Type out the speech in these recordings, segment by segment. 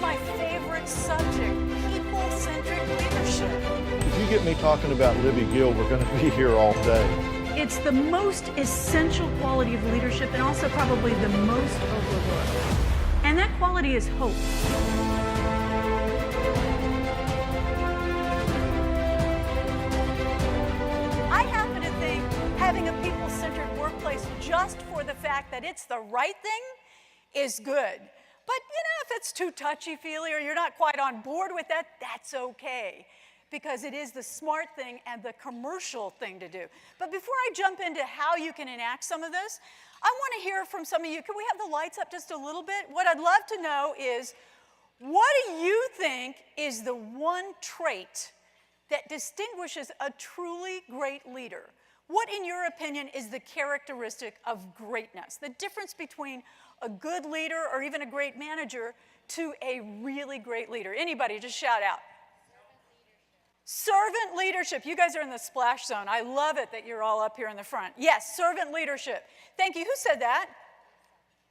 my favorite subject, people-centric leadership. If you get me talking about Libby Gill, we're going to be here all day. It's the most essential quality of leadership and also probably the most overlooked. And that quality is hope. I happen to think having a people-centered workplace just for the fact that it's the right thing is good. But, if it's too touchy-feely or you're not quite on board with that, that's okay, because it is the smart thing and the commercial thing to do. But before I jump into how you can enact some of this, I want to hear from some of you. Can we have the lights up just a little bit? What I'd love to know is, what do you think is the one trait that distinguishes a truly great leader? What, in your opinion, is the characteristic of greatness? The difference between a good leader or even a great manager to a really great leader. Anybody, just shout out. Servant leadership. You guys are in the splash zone. I love it that you're all up here in the front. Yes, servant leadership. Thank you. Who said that?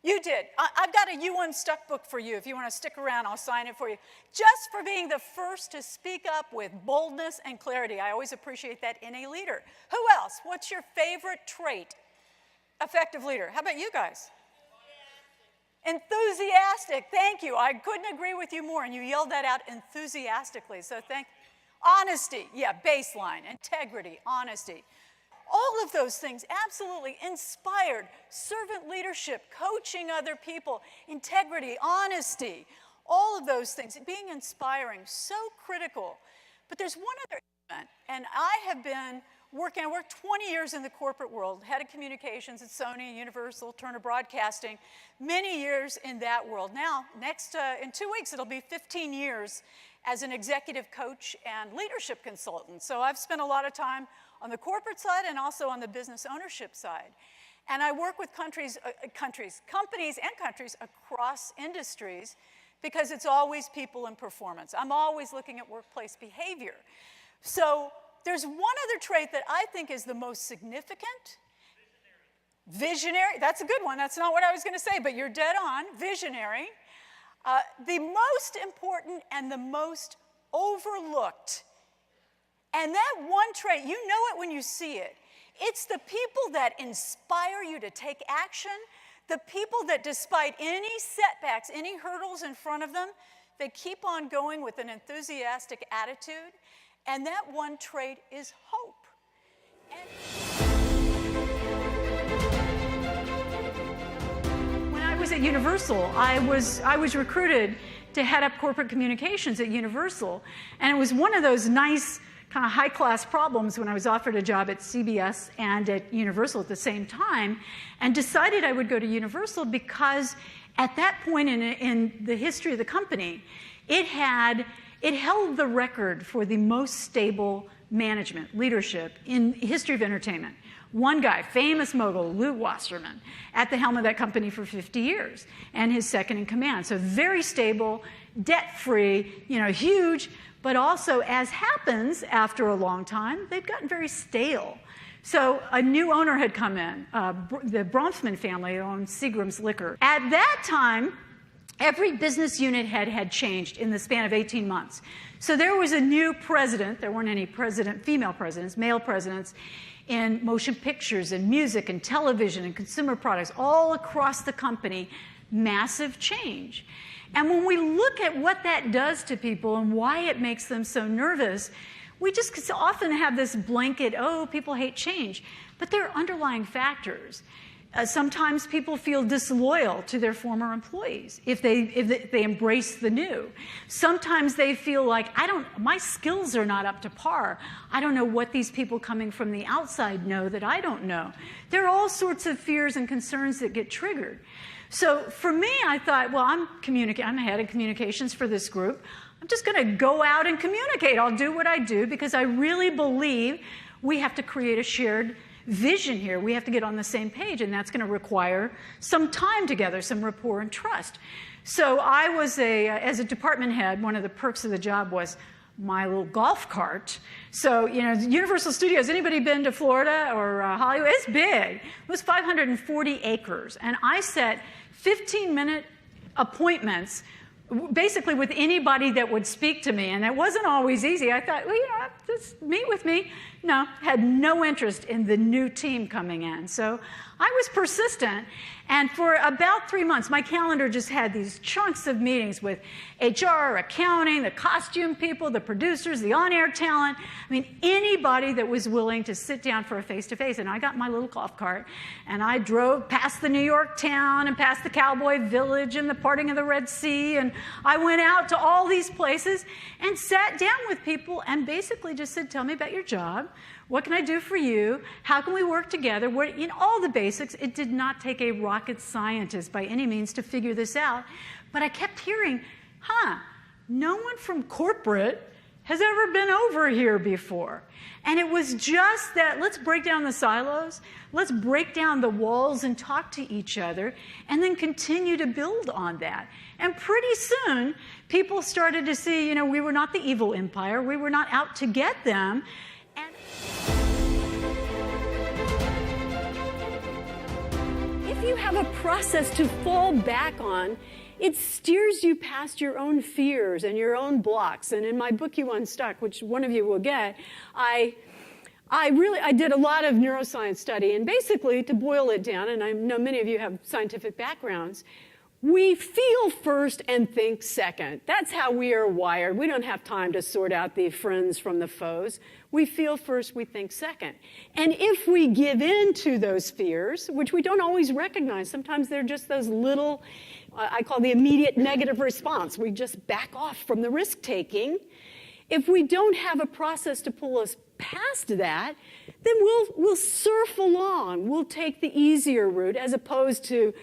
You did. I've got a U1 Stuck book for you. If you want to stick around, I'll sign it for you. Just for being the first to speak up with boldness and clarity. I always appreciate that in a leader. Who else? What's your favorite trait? Effective leader. How about you guys? Enthusiastic. Thank you. I couldn't agree with you more, and you yelled that out enthusiastically. So thank you. Honesty. Yeah, baseline. Integrity. Honesty. All of those things, absolutely. Inspired, servant leadership, coaching other people, integrity, honesty, all of those things. Being inspiring, so critical. But there's one other element, and I worked 20 years in the corporate world, head of communications at Sony, Universal, Turner Broadcasting, many years in that world. Now, in 2 weeks, it'll be 15 years as an executive coach and leadership consultant. So I've spent a lot of time on the corporate side and also on the business ownership side. And I work with companies and countries across industries because it's always people and performance. I'm always looking at workplace behavior. So there's one other trait that I think is the most significant. Visionary. That's a good one. That's not what I was going to say, but you're dead on. Visionary. The most important and the most overlooked. And that one trait, you know it when you see it. It's the people that inspire you to take action, the people that despite any setbacks, any hurdles in front of them, they keep on going with an enthusiastic attitude. And that one trait is hope. When I was at Universal, I was recruited to head up corporate communications at Universal. And it was one of those nice kind of high-class problems when I was offered a job at CBS and at Universal at the same time, and decided I would go to Universal because at that point in the history of the company, it held the record for the most stable management, leadership in history of entertainment. One guy, famous mogul, Lou Wasserman, at the helm of that company for 50 years, and his second in command. So very stable, debt-free, huge, but also, as happens after a long time, they've gotten very stale. So a new owner had come in. The Bronfman family owned Seagram's Liquor. At that time, every business unit had changed in the span of 18 months. So there was a new president. There weren't any female presidents, male presidents in motion pictures and music and television and consumer products all across the company. Massive change. And when we look at what that does to people and why it makes them so nervous, we just often have this blanket, people hate change. But there are underlying factors. Sometimes people feel disloyal to their former employees if they embrace the new. Sometimes they feel like, my skills are not up to par. I don't know what these people coming from the outside know that I don't know. There are all sorts of fears and concerns that get triggered. So for me, I thought, well, I'm head of communications for this group. I'm just going to go out and communicate. I'll do what I do because I really believe we have to create a shared vision here. We have to get on the same page, and that's going to require some time together, some rapport and trust. So I was as a department head, one of the perks of the job was my little golf cart. So, Universal Studios, anybody been to Florida or Hollywood? It's big. It was 540 acres. And I set 15-minute appointments basically with anybody that would speak to me. And it wasn't always easy. I thought, well, just meet with me. No, had no interest in the new team coming in. So I was persistent. And for about 3 months, my calendar just had these chunks of meetings with HR, accounting, the costume people, the producers, the on-air talent. I mean, anybody that was willing to sit down for a face-to-face. And I got my little golf cart, and I drove past the New York town and past the cowboy village and the parting of the Red Sea. And I went out to all these places and sat down with people and basically just said, tell me about your job. What can I do for you? How can we work together? All the basics. It did not take a rocket scientist by any means to figure this out. But I kept hearing, no one from corporate has ever been over here before. And it was just that, let's break down the silos, let's break down the walls and talk to each other, and then continue to build on that. And pretty soon, people started to see, we were not the evil empire, we were not out to get them. And if you have a process to fall back on, it steers you past your own fears and your own blocks. And in my book, You Unstuck, which one of you will get, I did a lot of neuroscience study. And basically, to boil it down, and I know many of you have scientific backgrounds, we feel first and think second. That's how we are wired. We don't have time to sort out the friends from the foes. We feel first, we think second. And if we give in to those fears, which we don't always recognize, sometimes they're just those little, I call the immediate negative response. We just back off from the risk-taking. If we don't have a process to pull us past that, then we'll surf along. We'll take the easier route as opposed to,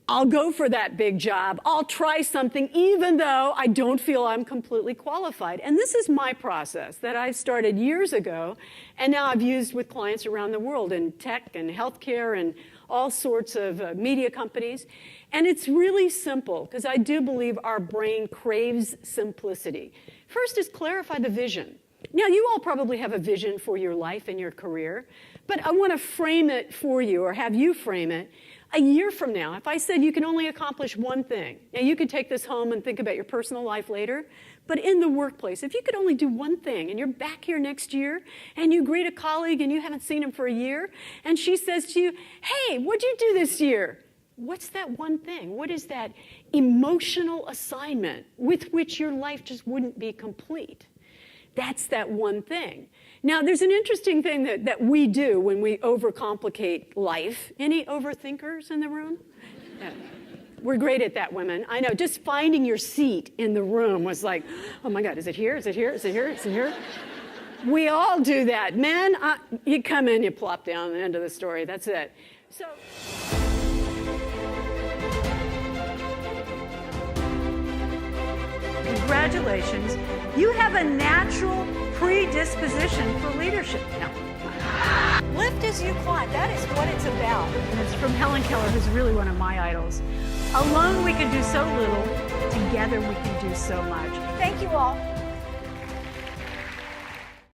I'll go for that big job. I'll try something even though I don't feel I'm completely qualified. And this is my process that I started years ago, and now I've used with clients around the world in tech and healthcare and all sorts of media companies. And it's really simple, because I do believe our brain craves simplicity. First is clarify the vision. Now, you all probably have a vision for your life and your career, but I want to frame it for you, or have you frame it. A year from now, if I said you can only accomplish one thing, now you could take this home and think about your personal life later, but in the workplace, if you could only do one thing, and you're back here next year, and you greet a colleague and you haven't seen him for a year, and she says to you, hey, what'd you do this year? What's that one thing? What is that emotional assignment with which your life just wouldn't be complete? That's that one thing. Now, there's an interesting thing that we do when we overcomplicate life. Any overthinkers in the room? Yeah. We're great at that, women. I know, just finding your seat in the room was like, oh my God, is it here? Is it here? Is it here? Is it here? We all do that. Men, you come in, you plop down, the end of the story. That's it. So. Congratulations, you have a natural predisposition for leadership. No. Lift as you climb. That is what it's about. And it's from Helen Keller, who's really one of my idols. Alone we can do so little. Together we can do so much. Thank you all.